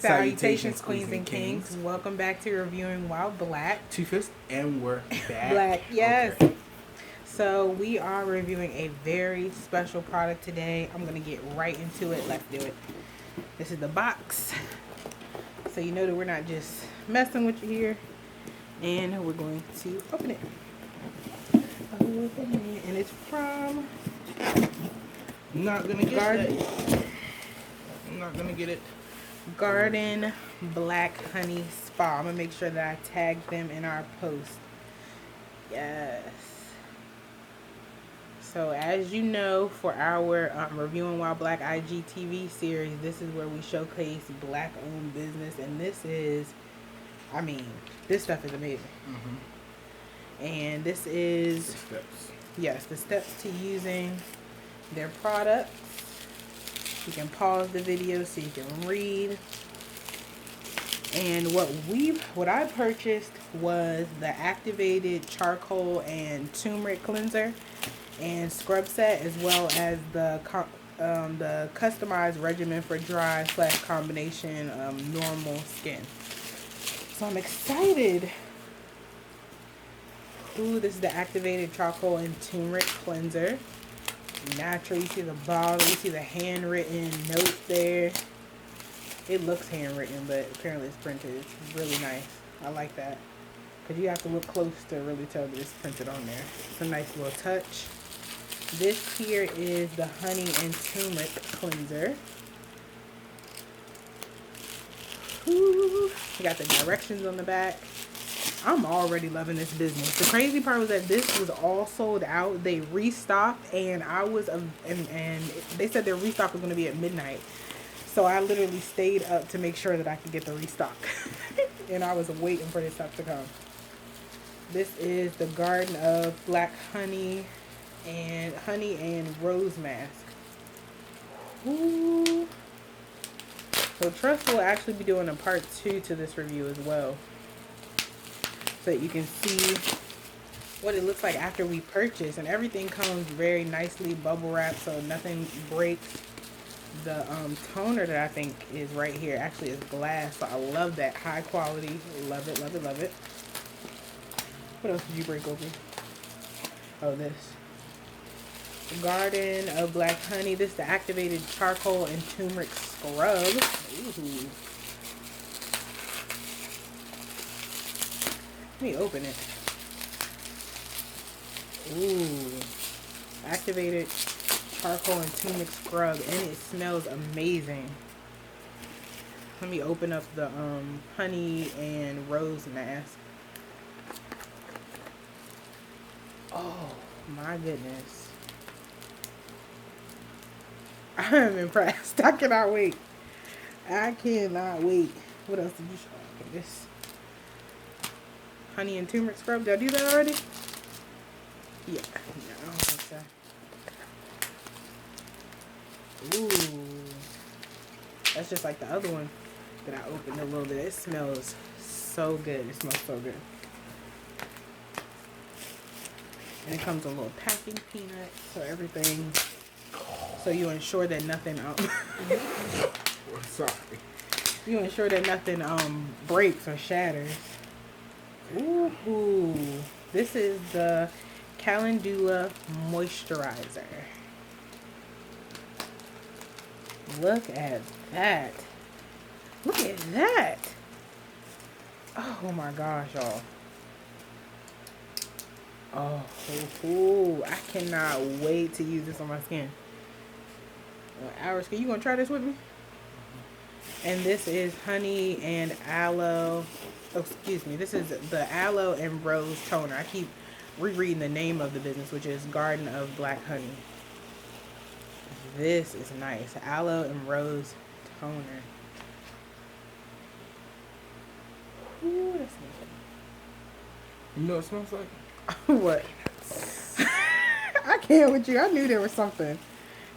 Salutations, queens and kings. Welcome back to Reviewing While Black. Two-Fist, and we're back. Black, yes. Okay. So we are reviewing a very special product today. I'm going to get right into it. Let's do it. This is the box. So you know that we're not just messing with you here. And we're going to open it. And it's from... I'm not going to get it. I'm not going to get it. Garden Black Honey Spa. I'm going to make sure that I tag them in our post. Yes. So as you know, for our Reviewing While Black IGTV series, this is where we showcase black owned business. And this is, I mean, this stuff is amazing. Mm-hmm. And this is, the steps. Yes, the steps to using their products. You can pause the video so you can read. And what I purchased was the activated charcoal and turmeric cleanser and scrub set, as well as the customized regimen for dry / combination normal skin. So I'm excited. Ooh, this is the activated charcoal and turmeric cleanser. Natural, you see the bottle, you see the handwritten notes there. It looks handwritten, but apparently it's printed. It's really nice. I like that, because you have to look close to really tell that it's printed on there. It's a nice little touch. This here is the honey and turmeric cleanser. Ooh, you got the directions on the back. I'm already loving this business. The crazy part was that this was all sold out. They restocked, and and they said their restock was going to be at midnight. So I literally stayed up to make sure that I could get the restock. And I was waiting for this stuff to come. This is the Garden of Black Honey and Rose Mask. Ooh. So Trust will actually be doing a part 2 to this review as well, so that you can see what it looks like after we purchase. And everything comes very nicely bubble wrapped, so nothing breaks. The toner that I think is right here actually is glass, so I love that. High quality. Love it, love it, love it. What else did you break open? Oh, this. Garden of Black Honey. This is the activated charcoal and turmeric scrub. Ooh. Let me open it. Ooh. Activated charcoal and turmeric scrub, and it smells amazing. Let me open up the honey and rose mask. Oh my goodness. I am impressed. I cannot wait. I cannot wait. What else did you show? Okay, this honey and turmeric scrub. Did I do that already? Yeah. No, I don't think so. Ooh. That's just like the other one that I opened a little bit. It smells so good. It smells so good. And it comes with a little packing peanut, so everything, so you ensure that nothing Sorry. You ensure that nothing breaks or shatters. Ooh. This is the Calendula Moisturizer. Look at that. Look at that. Oh my gosh, y'all. Oh, I cannot wait to use this on my skin. Our skin. You gonna try this with me? And this is honey and aloe. Oh, excuse me. This is the aloe and rose toner. I keep rereading the name of the business, which is Garden of Black Honey. This is nice. Aloe and rose toner. Ooh, that smells good. You know what it smells like? What? I can't with you. I knew there was something.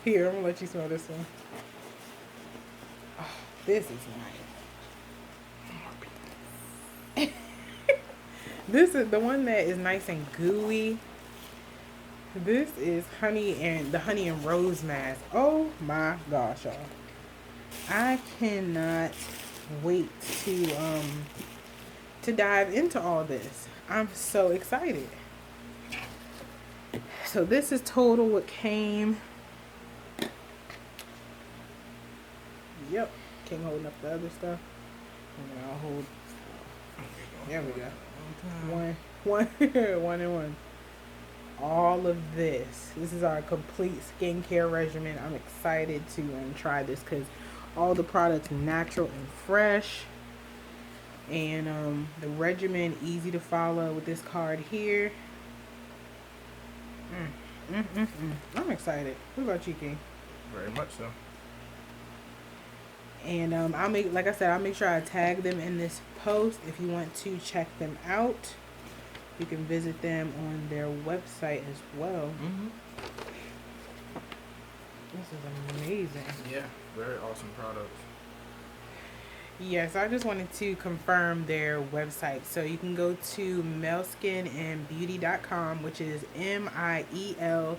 Here, I'm gonna let you smell this one. Oh, this is nice. This is the one that is nice and gooey. This is the honey and rose mask. Oh my gosh, y'all. I cannot wait to dive into all this. I'm so excited. So this is total what came. Yep. King holding up the other stuff. And then I'll hold. There we go. One and one. All of this. This is our complete skincare regimen. I'm excited to try this because all the products natural and fresh. And the regimen easy to follow with this card here. I'm excited. What about you, King? Very much so. And I'll make, like I said, I'll make sure I tag them in this post. If you want to check them out, you can visit them on their website as well. This is amazing. Yeah, very awesome products. Yes, I just wanted to confirm their website. So you can go to mielskinandbeauty.com, which is MIELSKINA,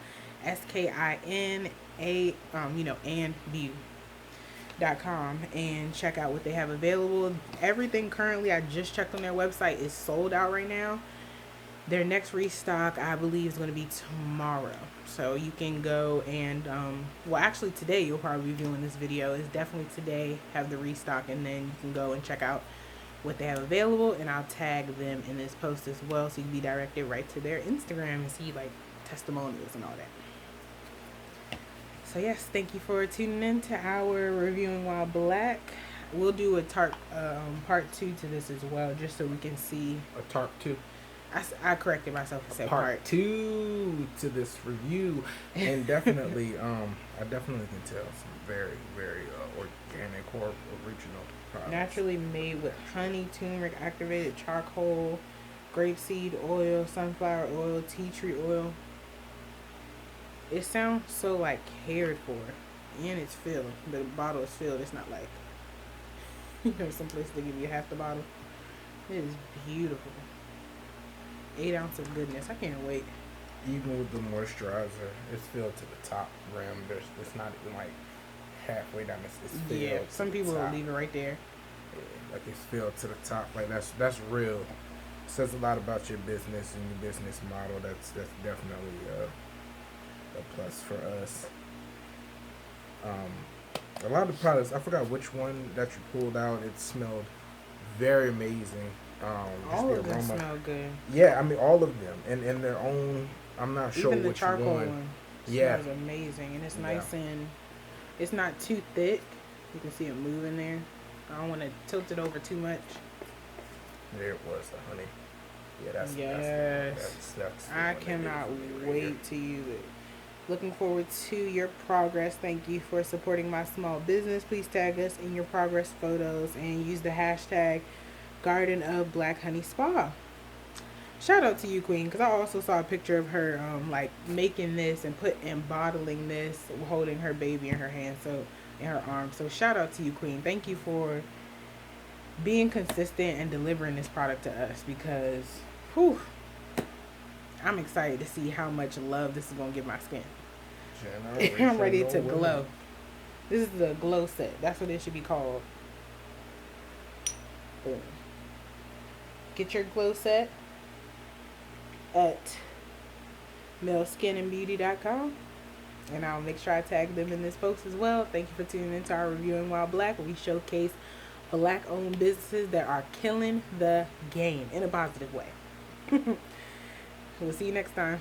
and beauty.com, and check out what they have available. Everything currently, I just checked on their website, is sold out right now. Their next restock, I believe, is going to be tomorrow. So you can go and, well, actually today, you'll probably be viewing this video. It's definitely today, have the restock, and then you can go and check out what they have available, and I'll tag them in this post as well, so you can be directed right to their Instagram and see, like, testimonials and all that. So yes, thank you for tuning in to our Reviewing While Black. We'll do a part 2 to this as well, just so we can see. A TARP 2. I corrected myself and said part 2 to this review. And definitely, I definitely can tell some very, very organic or original products. Naturally made with honey, turmeric, activated charcoal, grapeseed oil, sunflower oil, tea tree oil. It sounds so like cared for, and it's filled. The bottle is filled. It's not like, some place they give you half the bottle. It is beautiful. 8 ounces of goodness. I can't wait. Even with the moisturizer, it's filled to the top rim. It's not even like halfway down. It's filled. Yeah, some people will leave it right there. Yeah, like it's filled to the top. Like that's real. It says a lot about your business and your business model. That's definitely a plus for us. A lot of the products, I forgot which one that you pulled out. It smelled very amazing. All of them smell good. Yeah, I mean all of them, and in their own. I'm not sure even the which charcoal one. Smells amazing, and it's nice and it's not too thick. You can see it moving there. I don't want to tilt it over too much. There it was, the honey. Yeah, that's I cannot wait to use it. Looking forward to your progress. Thank you for supporting my small business. Please tag us in your progress photos and use the hashtag Garden of Black Honey Spa. Shout out to you, Queen, because I also saw a picture of her like making this and bottling this, holding her baby in her hand, so in her arms. So shout out to you, Queen. Thank you for being consistent and delivering this product to us, because I'm excited to see how much love this is going to give my skin. I'm ready to glow. This is the glow set. That's what it should be called. Boom. Get your glow set at mielskinandbeauty.com, and I'll make sure I tag them in this post as well. Thank you for tuning into our Reviewing While Black, where we showcase Black-owned businesses that are killing the game in a positive way. We'll see you next time.